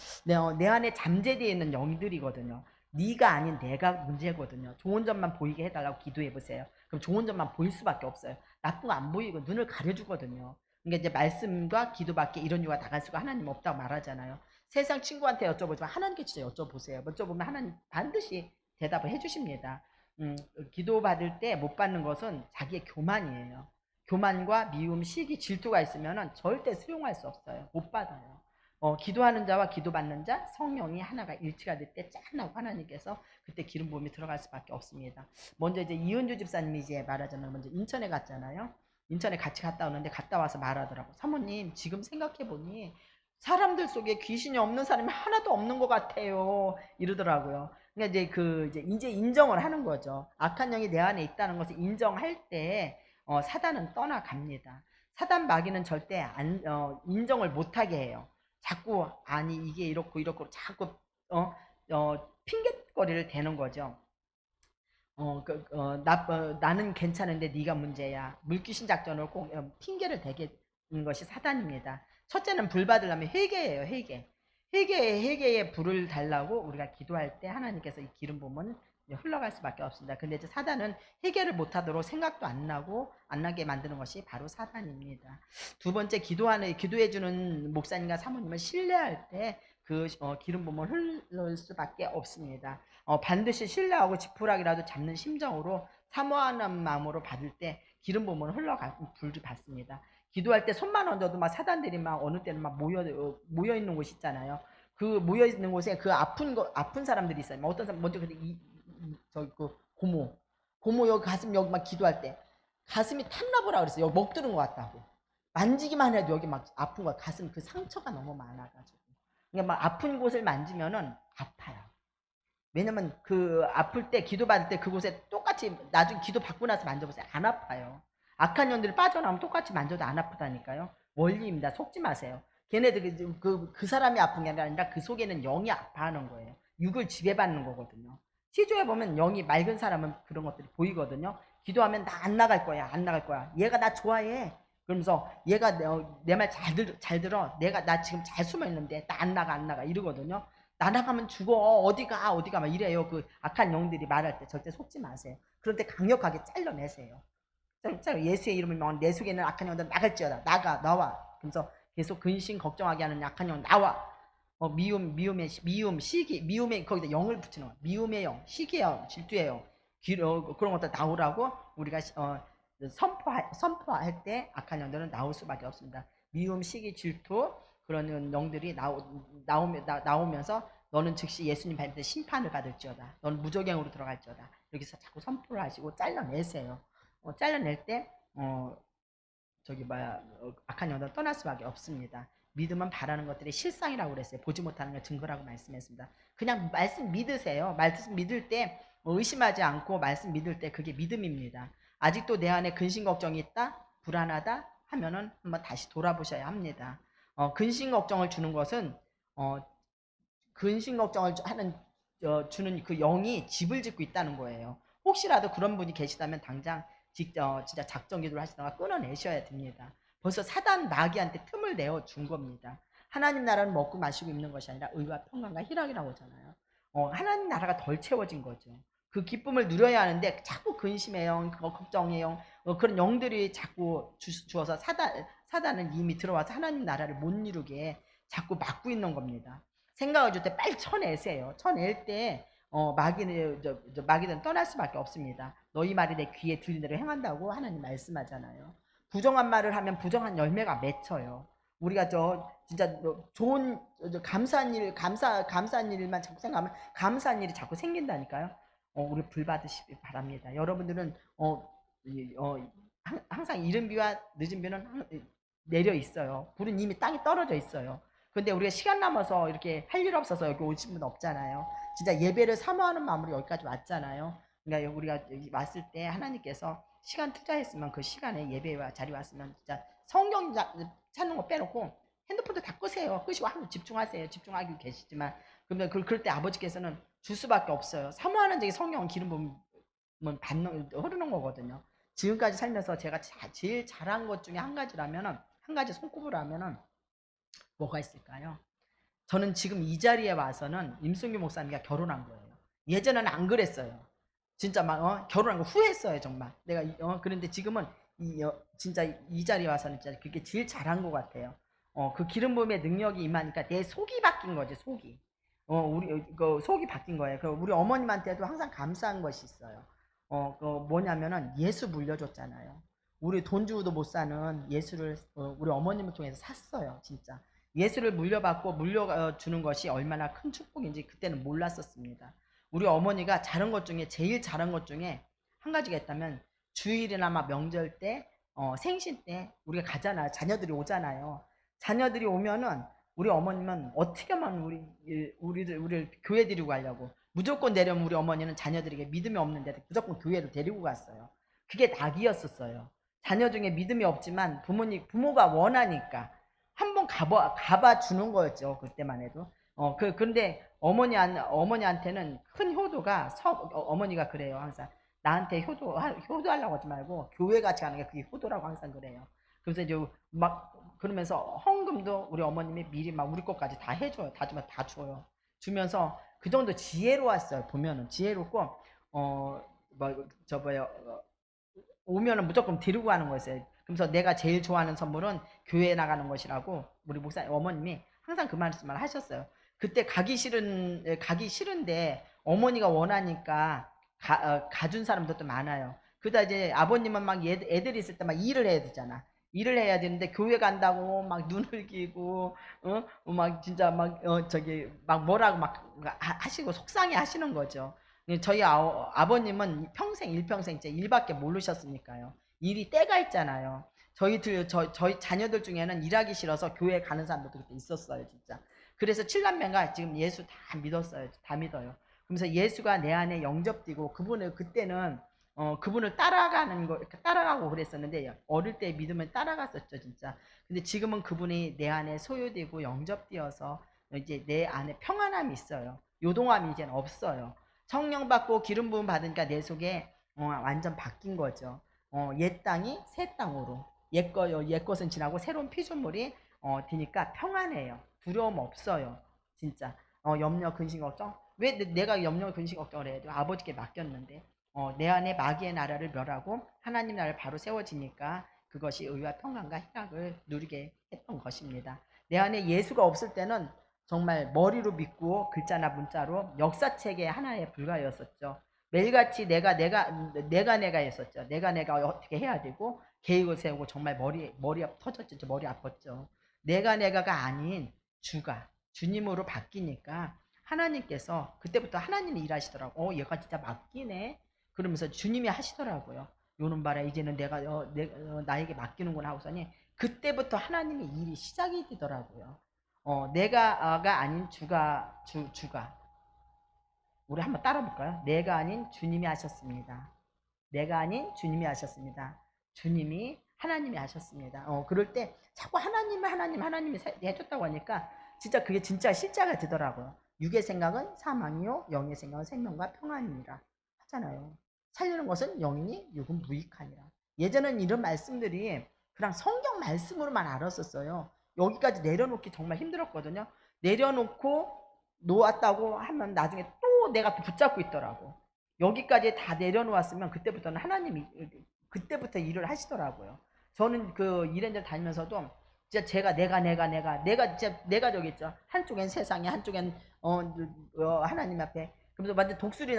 내 안에 잠재되어 있는 영들이거든요. 네가 아닌 내가 문제거든요. 좋은 점만 보이게 해달라고 기도해 보세요. 그럼 좋은 점만 보일 수밖에 없어요. 나쁜 거 안 보이고 눈을 가려주거든요. 그러니까 이제 말씀과 기도밖에 이런 이유가 나갈 수가 하나님 없다고 말하잖아요. 세상 친구한테 여쭤보지만 하나님께 진짜 여쭤보세요. 여쭤보면 하나님 반드시 대답을 해주십니다. 기도 받을 때 못 받는 것은 자기의 교만이에요. 교만과 미움, 시기, 질투가 있으면 절대 수용할 수 없어요. 못 받아요. 기도하는 자와 기도받는 자 성령이 하나가 일치가 될 때 짠하고 하나님께서 그때 기름 부음이 들어갈 수밖에 없습니다. 먼저 이제 이은주 집사님이 이제 말하자면 먼저 인천에 갔잖아요. 인천에 같이 갔다 오는데 갔다 와서 말하더라고. 사모님 지금 생각해 보니 사람들 속에 귀신이 없는 사람이 하나도 없는 것 같아요. 이러더라고요. 그러니까 이제 인정을 하는 거죠. 악한 영이 내 안에 있다는 것을 인정할 때 사단은 떠나갑니다. 사단 마귀는 절대 인정을 못하게 해요. 자꾸 아니 이게 이렇고 이렇고 자꾸 핑계거리를 대는 거죠. 나는 괜찮은데 네가 문제야. 물귀신 작전을 꼭 핑계를 대게 는 것이 사단입니다. 첫째는 불 받으려면 회개예요. 회개에 불을 달라고 우리가 기도할 때 하나님께서 이 기름 부으면 흘러갈 수밖에 없습니다. 근데 이제 사단은 회개를 못하도록 생각도 안 나게 만드는 것이 바로 사단입니다. 두 번째, 기도해주는 목사님과 사모님을 신뢰할 때 그 기름 부음은 흐를 수밖에 없습니다. 반드시 신뢰하고 지푸라기라도 잡는 심정으로 사모하는 마음으로 받을 때 기름 부음은 불이 받습니다. 기도할 때 손만 얹어도 막 사단들이 막 어느 때는 막 모여 있는 곳이 있잖아요. 그 모여 있는 곳에 그 아픈 사람들이 있어요. 어떤 사람 먼저 근데 저기 그 고모 여기 가슴 여기 막 기도할 때 가슴이 탔나 보라 그랬어요. 여기 먹드는 것 같다고. 만지기만 해도 여기 막 아픈 거야. 가슴 그 상처가 너무 많아가지고. 그러니까 막 아픈 곳을 만지면은 아파요. 왜냐면 그 아플 때 기도받을 때 그곳에 똑같이 나중에 기도 받고 나서 만져보세요. 안 아파요. 악한 년들이 빠져나오면 똑같이 만져도 안 아프다니까요. 원리입니다. 속지 마세요. 걔네들 그 사람이 아픈 게 아니라 그 속에는 영이 아파하는 거예요. 육을 지배받는 거거든요. 시조에 보면 영이 맑은 사람은 그런 것들이 보이거든요. 기도하면 나 안 나갈 거야. 안 나갈 거야. 얘가 나 좋아해. 그러면서 얘가 내 말 잘 들어. 나 지금 잘 숨어 있는데 나 안 나가 이러거든요. 나 나가면 죽어. 어디가 막 이래요. 그 악한 영들이 말할 때 절대 속지 마세요. 그럴 때 강력하게 잘라내세요. 예수의 이름을 명한 내 속에 있는 악한 영들 나갈지어다. 나와. 그래서 계속 근심 걱정하게 하는 악한 영 나와. 미움에 거기다 영을 붙이는 거야. 미움의 영, 시기의 영, 질투의 영, 그런 것들 나오라고 우리가 선포할 때 악한 영들은 나올 수밖에 없습니다. 미움, 시기, 질투 그런 영들이 나오면서 너는 즉시 예수님 밟을 때 심판을 받을지어다. 너는 무저갱으로 들어갈지어다. 여기서 자꾸 선포를 하시고 잘라내세요. 잘라낼 때 악한 영들은 떠날 수밖에 없습니다. 믿음은 바라는 것들이 실상이라고 그랬어요. 보지 못하는 걸 증거라고 말씀했습니다. 그냥 말씀 믿으세요. 말씀 믿을 때 의심하지 않고 말씀 믿을 때 그게 믿음입니다. 아직도 내 안에 근심 걱정이 있다, 불안하다 하면은 한번 다시 돌아보셔야 합니다. 근심 걱정을 주는 것은 근심 걱정을 주는 그 영이 집을 짓고 있다는 거예요. 혹시라도 그런 분이 계시다면 당장 진짜 작정 기도를 하시다가 끊어내셔야 됩니다. 벌써 사단 마귀한테 틈을 내어 준 겁니다. 하나님 나라는 먹고 마시고 입는 것이 아니라 의와 평강과 희락이라고 하잖아요. 하나님 나라가 덜 채워진 거죠. 그 기쁨을 누려야 하는데 자꾸 근심의 영, 걱정의 영, 그런 영들이 자꾸 주어서 사단은 이미 들어와서 하나님 나라를 못 이루게 자꾸 막고 있는 겁니다. 생각을 줄 때 빨리 쳐내세요. 쳐낼 때 마귀는 떠날 수밖에 없습니다. 너희 말이 내 귀에 들린 대로 행한다고 하나님 말씀하잖아요. 부정한 말을 하면 부정한 열매가 맺혀요. 우리가 진짜 좋은 감사한 일만 자꾸 생각하면 감사한 일이 자꾸 생긴다니까요. 우리 불 받으시기 바랍니다. 여러분들은 항상 이른 비와 늦은 비는 내려 있어요. 불은 이미 땅에 떨어져 있어요. 근데 우리가 시간 남아서 이렇게 할 일 없어서 여기 오신 분 없잖아요. 진짜 예배를 사모하는 마음으로 여기까지 왔잖아요. 그러니까 우리가 여기 왔을 때 하나님께서 시간 투자했으면 그 시간에 예배와 자리 왔으면 진짜 성경 찾는 거 빼놓고 핸드폰도 다 끄세요. 끄시고 하루 집중하세요. 집중하고 계시지만 그러면 그럴 때 아버지께서는 줄 수밖에 없어요. 사모하는 적이 성경 기름 부으면 흐르는 거거든요. 지금까지 살면서 제가 제일 잘한 것 중에 한 가지 손꼽으로 하면은 뭐가 있을까요? 저는 지금 이 자리에 와서는 임승규 목사님과 결혼한 거예요. 예전에는 안 그랬어요. 진짜 막 결혼한 거 후회했어요 정말. 내가 그런데 지금은 진짜 이 자리에 와서는 진짜 그게 제일 잘한 것 같아요. 그 기름 부음의 능력이 임하니까 내 속이 바뀐 거지 속이. 우리 그 속이 바뀐 거예요. 그 우리 어머님한테도 항상 감사한 것이 있어요. 그 뭐냐면은 예수 물려줬잖아요. 우리 돈 주고도 못 사는 예수를 우리 어머님을 통해서 샀어요 진짜. 예수를 물려주는 것이 얼마나 큰 축복인지 그때는 몰랐었습니다. 우리 어머니가 제일 잘한 것 중에 한 가지가 있다면 주일이나 막 명절 때, 생신 때 우리가 가잖아요. 자녀들이 오잖아요. 자녀들이 오면은 우리 어머님은 어떻게 하면 우리를 교회 데리고 가려고 무조건 내려면 우리 어머니는 자녀들에게 믿음이 없는데 무조건 교회로 데리고 갔어요. 그게 낙이었었어요. 자녀 중에 믿음이 없지만 부모가 원하니까 한번 가봐 주는 거였죠. 그때만 해도. 근데 어머니한테는 큰 효도가 어머니가 그래요. 항상 나한테 효도하려고 하지 말고 교회 같이 가는 게 그게 효도라고 항상 그래요. 그래서 이제 막 그러면서 헌금도 우리 어머님이 미리 막 우리 것까지 다 해줘요. 다 주면 다 줘요. 주면서 그 정도 지혜로웠어요. 보면은 지혜롭고 뭐저 뭐요 오면은 무조건 데리고 가는 거였어요. 그래서 내가 제일 좋아하는 선물은 교회에 나가는 것이라고 우리 목사님 어머님이 항상 그 말씀을 하셨어요. 그때 가기 싫은데 어머니가 원하니까 가준 사람들도 많아요. 그러다 이제 아버님은 막 애들이 있을 때 막 일을 해야 되잖아. 일을 해야 되는데 교회 간다고 막 눈을 기고 막 진짜 막 저기 막 뭐라고 막 하시고 속상해 하시는 거죠. 저희 아버님은 평생 일평생 이제 일밖에 모르셨으니까요. 일이 때가 있잖아요. 저희 자녀들 중에는 일하기 싫어서 교회 가는 사람들도 그때 있었어요, 진짜. 그래서 칠남매가 지금 예수 다 믿었어요. 다 믿어요. 그러면서 예수가 내 안에 영접되고 그분을 그때는 그분을 따라가고 그랬었는데 어릴 때 믿으면 따라갔었죠, 진짜. 근데 지금은 그분이 내 안에 소유되고 영접되어서 이제 내 안에 평안함이 있어요. 요동함이 이제는 없어요. 성령 받고 기름 부음 받으니까 내 속에 완전 바뀐 거죠. 옛 땅이 새 땅으로 옛 것은 지나고 새로운 피조물이 되니까 평안해요. 두려움 없어요. 진짜. 염려 근심 걱정. 왜 내가 염려 근심 걱정을 해야 돼? 아버지께 맡겼는데 내 안에 마귀의 나라를 멸하고 하나님 나라를 바로 세워지니까 그것이 의와 평안과 희락을 누리게 했던 것입니다. 내 안에 예수가 없을 때는 정말 머리로 믿고 글자나 문자로 역사책의 하나에 불과하였었죠. 매일같이 내가 했었죠. 내가 어떻게 해야 되고 계획을 세우고 정말 머리 터졌죠. 머리 아팠죠. 내가가 아닌 주님으로 바뀌니까 하나님께서 그때부터 하나님이 일하시더라고. 얘가 진짜 맡기네. 그러면서 주님이 하시더라고요. 요놈 봐라 이제는 나에게 맡기는구나 하고서니 그때부터 하나님의 일이 시작이 되더라고요. 내가가 아닌 주가. 우리 한번 따라 볼까요? 내가 아닌 주님이 하셨습니다. 내가 아닌 주님이 하셨습니다. 주님이 하나님이 하셨습니다. 그럴 때 자꾸 하나님이 해줬다고 하니까 진짜 그게 진짜 실제가 되더라고요. 육의 생각은 사망이요 영의 생각은 생명과 평안이니라 하잖아요. 살리는 것은 영이니 육은 무익하니라. 예전에는 이런 말씀들이 그냥 성경 말씀으로만 알았었어요. 여기까지 내려놓기 정말 힘들었거든요. 내려놓고 놓았다고 하면 나중에 또 내가 또 붙잡고 있더라고. 여기까지 다 내려놓았으면 그때부터는 하나님이 그때부터 일을 하시더라고요. 저는 그 이랜저랜 다니면서도 진짜 제가 내가 진짜 내가 저기 있죠. 한쪽엔 세상에 한쪽엔 하나님 앞에. 그러면서 완전 독수리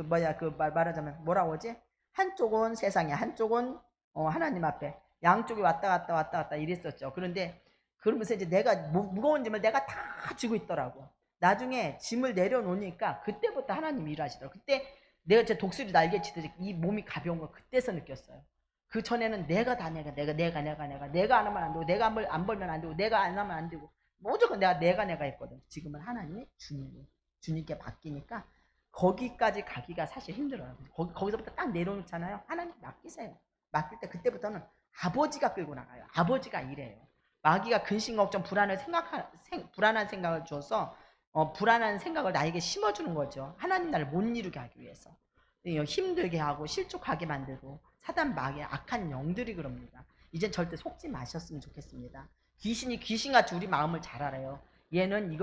뭐야 그 말하자면 뭐라고 하지? 한쪽은 세상에 한쪽은 하나님 앞에 양쪽이 왔다 갔다 이랬었죠. 그런데 그러면서 이제 내가 무거운 짐을 내가 다 지고 있더라고. 나중에 짐을 내려놓으니까 그때부터 하나님이 일하시더라고요. 그때 내가 제 독수리 날개 치듯이 이 몸이 가벼운 걸 그때서 느꼈어요. 그 전에는 내가 안 하면 안 되고 내가 안 벌면 안 되고 내가 안 하면 안 되고 무조건 내가 했거든. 지금은 하나님이 주님께 바뀌니까 거기까지 가기가 사실 힘들어요. 거기서부터 딱 내려놓잖아요. 하나님 맡기세요. 맡길 때 그때부터는 아버지가 끌고 나가요. 아버지가 일해요. 마귀가 근심 걱정 불안한 생각을 줘서 불안한 생각을 나에게 심어주는 거죠. 하나님 나를 못 이루게 하기 위해서 힘들게 하고 실족하게 만들고 사단 마귀의 악한 영들이 그럽니다. 이젠 절대 속지 마셨으면 좋겠습니다. 귀신이 귀신같이 우리 마음을 잘 알아요. 얘는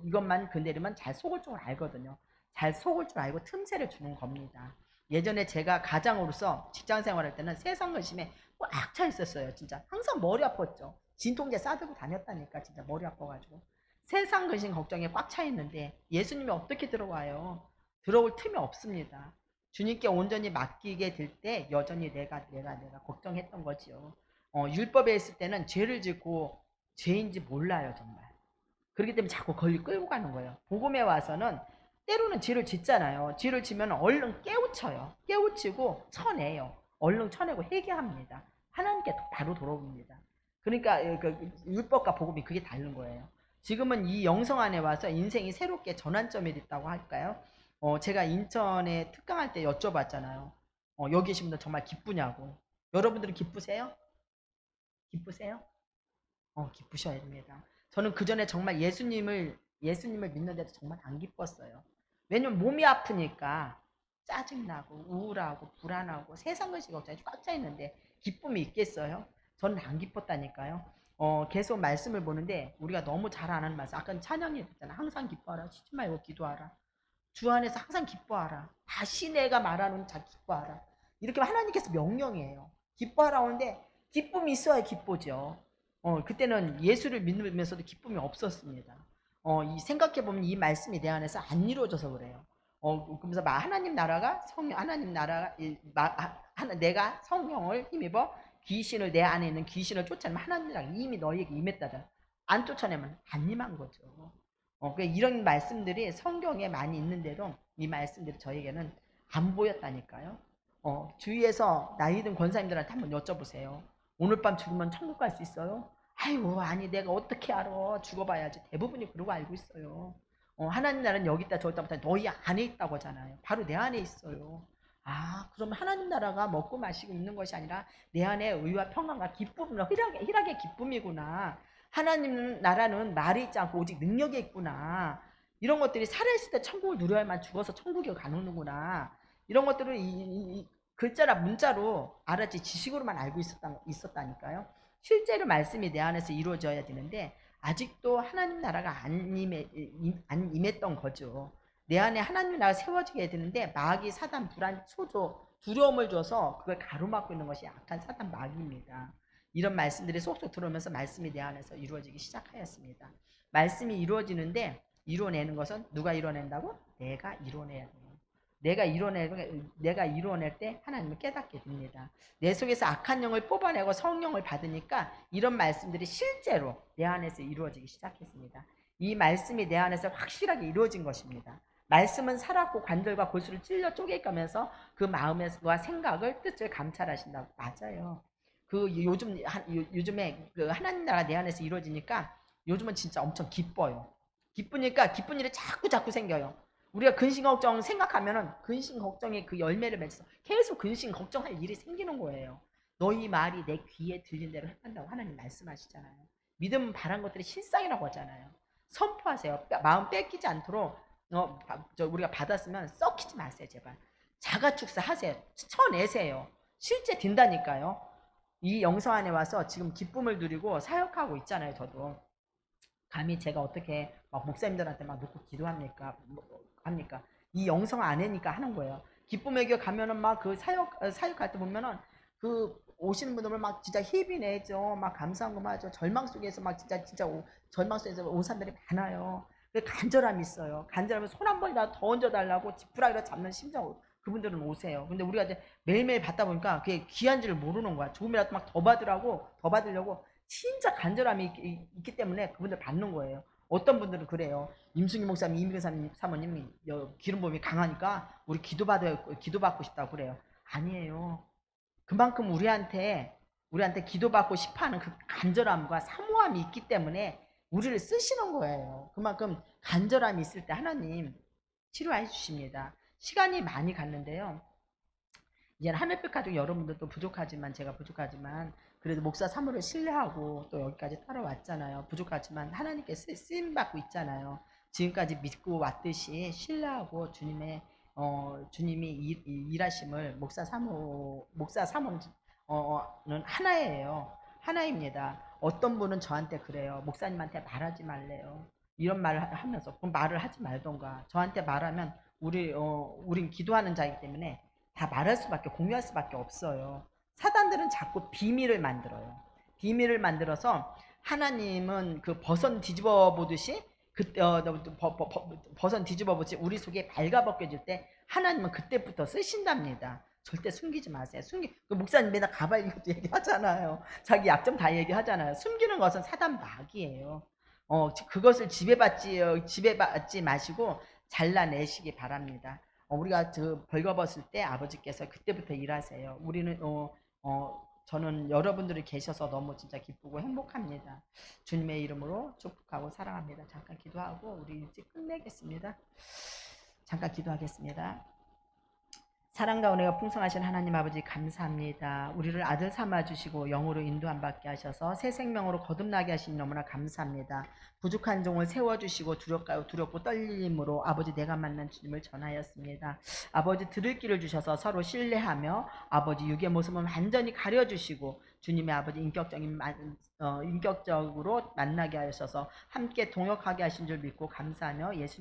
이것만 건드리면 잘 속을 줄 알거든요. 잘 속을 줄 알고 틈새를 주는 겁니다. 예전에 제가 가장으로서 직장 생활할 때는 세상 근심에 꽉 차 있었어요. 진짜 항상 머리 아팠죠. 진통제 싸들고 다녔다니까 진짜 머리 아파가지고 세상 근심 걱정에 꽉 차 있는데 예수님이 어떻게 들어와요? 들어올 틈이 없습니다. 주님께 온전히 맡기게 될 때 여전히 내가 걱정했던 거지요. 율법에 있을 때는 죄를 짓고 죄인지 몰라요 정말. 그렇기 때문에 자꾸 거기 끌고 가는 거예요. 복음에 와서는 때로는 죄를 짓잖아요. 죄를 지면 얼른 깨우쳐요. 깨우치고 쳐내요. 얼른 쳐내고 회개합니다. 하나님께 바로 돌아옵니다. 그러니까 그 율법과 복음이 그게 다른 거예요. 지금은 이 영성 안에 와서 인생이 새롭게 전환점이 됐다고 할까요? 제가 인천에 특강할 때 여쭤봤잖아요. 여기 계신 분들 정말 기쁘냐고. 여러분들은 기쁘세요? 기쁘세요? 기쁘셔야 됩니다. 저는 그 전에 정말 예수님을 믿는데도 정말 안 기뻤어요. 왜냐면 몸이 아프니까 짜증나고 우울하고 불안하고 세상 것이 걱정이 꽉 차 있는데 기쁨이 있겠어요? 저는 안 기뻤다니까요. 계속 말씀을 보는데 우리가 너무 잘 안 하는 말씀. 아까 찬양이 했잖아. 항상 기뻐하라. 쉬지 말고 기도하라. 주 안에서 항상 기뻐하라. 다시 내가 말하는 자 기뻐하라. 이렇게 하나님께서 명령이에요. 기뻐하라 하는데 기쁨이 있어야 기쁘죠. 그때는 예수를 믿으면서도 기쁨이 없었습니다. 이 생각해보면 이 말씀이 내 안에서 안 이루어져서 그래요. 그러면서 하나님 나라가 하나님 나라가 내가 성령을 힘입어 귀신을 내 안에 있는 귀신을 쫓아내면 하나님 나라가 이미 너희에게 임했다잖아. 안 쫓아내면 안 임한 거죠. 그러니까 이런 말씀들이 성경에 많이 있는데도 이 말씀들이 저에게는 안 보였다니까요. 주위에서 나이 든 권사님들한테 한번 여쭤보세요. 오늘 밤 죽으면 천국 갈 수 있어요? 아이고 아니 내가 어떻게 알아. 죽어봐야지. 대부분이 그러고 알고 있어요. 하나님 나라는 여기 있다 저기 있다 못해 너희 안에 있다고 하잖아요. 바로 내 안에 있어요. 아 그럼 하나님 나라가 먹고 마시고 있는 것이 아니라 내 안에 의와 평강과 기쁨, 희락의 기쁨이구나. 하나님 나라는 말이 있지 않고 오직 능력이 있구나. 이런 것들이 살아있을 때 천국을 누려야만 죽어서 천국에 가는구나. 이런 것들을 이 글자라 문자로 알았지 지식으로만 알고 있었다니까요. 실제로 말씀이 내 안에서 이루어져야 되는데 아직도 하나님 나라가 안 임했던 거죠. 내 안에 하나님 나라가 세워지게 되는데 마귀 사단 불안 소조 두려움을 줘서 그걸 가로막고 있는 것이 악한 사단 마귀입니다. 이런 말씀들이 속속 들어오면서 말씀이 내 안에서 이루어지기 시작하였습니다. 말씀이 이루어지는데 이루어내는 것은 누가 이루어낸다고? 내가 이루어내야 돼요. 내가 이루어낼 때 하나님을 깨닫게 됩니다. 내 속에서 악한 영을 뽑아내고 성령을 받으니까 이런 말씀들이 실제로 내 안에서 이루어지기 시작했습니다. 이 말씀이 내 안에서 확실하게 이루어진 것입니다. 말씀은 살았고 관절과 골수를 찔러 쪼개가면서 그 마음과 생각을 뜻을 감찰하신다고. 맞아요. 요즘에 그 하나님 나라 내 안에서 이루어지니까 요즘은 진짜 엄청 기뻐요. 기쁘니까 기쁜 일이 자꾸 생겨요. 우리가 근심 걱정 생각하면은 근심 걱정의 그 열매를 맺어서 계속 근심 걱정할 일이 생기는 거예요. 너희 말이 내 귀에 들린 대로 행한다고 하나님 말씀하시잖아요. 믿음은 바란 것들이 실상이라고 하잖아요. 선포하세요. 마음 뺏기지 않도록 우리가 받았으면 썩히지 마세요. 제발. 자가축사 하세요. 쳐내세요. 실제 된다니까요. 이 영성 안에 와서 지금 기쁨을 누리고 사역하고 있잖아요. 저도. 감히 제가 어떻게 막 목사님들한테 막 놓고 기도합니까? 합니까? 이 영성 안에니까 하는 거예요. 기쁨의 교회 가면은 막 그 사역할 때 보면은 그 오시는 분들 막 진짜 힘이 내죠. 막 감사한 거 하죠. 절망 속에서 막 진짜 절망 속에서 온 사람들이 많아요. 그 간절함이 있어요. 간절하면 손 한 번이라도 더 얹어달라고 지푸라기로 잡는 심정으로 그분들은 오세요. 근데 우리가 이제 매일매일 받다 보니까 그게 귀한 줄을 모르는 거야. 조금이라도 막 더 받으려고 진짜 간절함이 있기 때문에 그분들 받는 거예요. 어떤 분들은 그래요. 임승희 목사님, 이미근 사모님이 기름 부음이 강하니까 우리 기도받고 싶다고 그래요. 아니에요. 그만큼 우리한테 기도받고 싶어하는 그 간절함과 사모함이 있기 때문에 우리를 쓰시는 거예요. 그만큼 간절함이 있을 때 하나님 치료해 주십니다. 시간이 많이 갔는데요. 이제는 하늘빛 가족 여러분들도 부족하지만 제가 부족하지만 그래도 목사 사무를 신뢰하고 또 여기까지 따라왔잖아요. 부족하지만 하나님께 쓰임 받고 있잖아요. 지금까지 믿고 왔듯이 신뢰하고 주님이 일하심을 목사 사모는 하나예요. 하나입니다. 어떤 분은 저한테 그래요. 목사님한테 말하지 말래요. 이런 말을 하면서 그럼 말을 하지 말던가. 저한테 말하면 우린 기도하는 자이기 때문에 다 말할 수밖에 공유할 수밖에 없어요. 사단들은 자꾸 비밀을 만들어요. 비밀을 만들어서 하나님은 그 버선 뒤집어 보듯이 그때 버선 뒤집어 보듯이 우리 속에 발가벗겨질 때 하나님은 그때부터 쓰신답니다. 절대 숨기지 마세요. 그 목사님 맨날 가발 이것도 얘기하잖아요. 자기 약점 다 얘기하잖아요. 숨기는 것은 사단 마귀예요. 그것을 지배받지 마시고 잘라내시기 바랍니다. 우리가 벌거벗을 때 아버지께서 그때부터 일하세요. 우리는 저는 여러분들이 계셔서 너무 진짜 기쁘고 행복합니다. 주님의 이름으로 축복하고 사랑합니다. 잠깐 기도하고 우리 일찍 끝내겠습니다. 잠깐 기도하겠습니다. 사랑과 은혜가 풍성하신 하나님 아버지 감사합니다. 우리를 아들 삼아 주시고 영으로 인도함 받게 하셔서 새 생명으로 거듭나게 하시니 너무나 감사합니다. 부족한 종을 세워주시고 두렵고 떨림으로 아버지 내가 만난 주님을 전하였습니다. 아버지 들을 길을 주셔서 서로 신뢰하며 아버지 육의 모습을 완전히 가려주시고 주님의 아버지 인격적으로 만나게 하셔서 함께 동역하게 하신 줄 믿고 감사하며 예수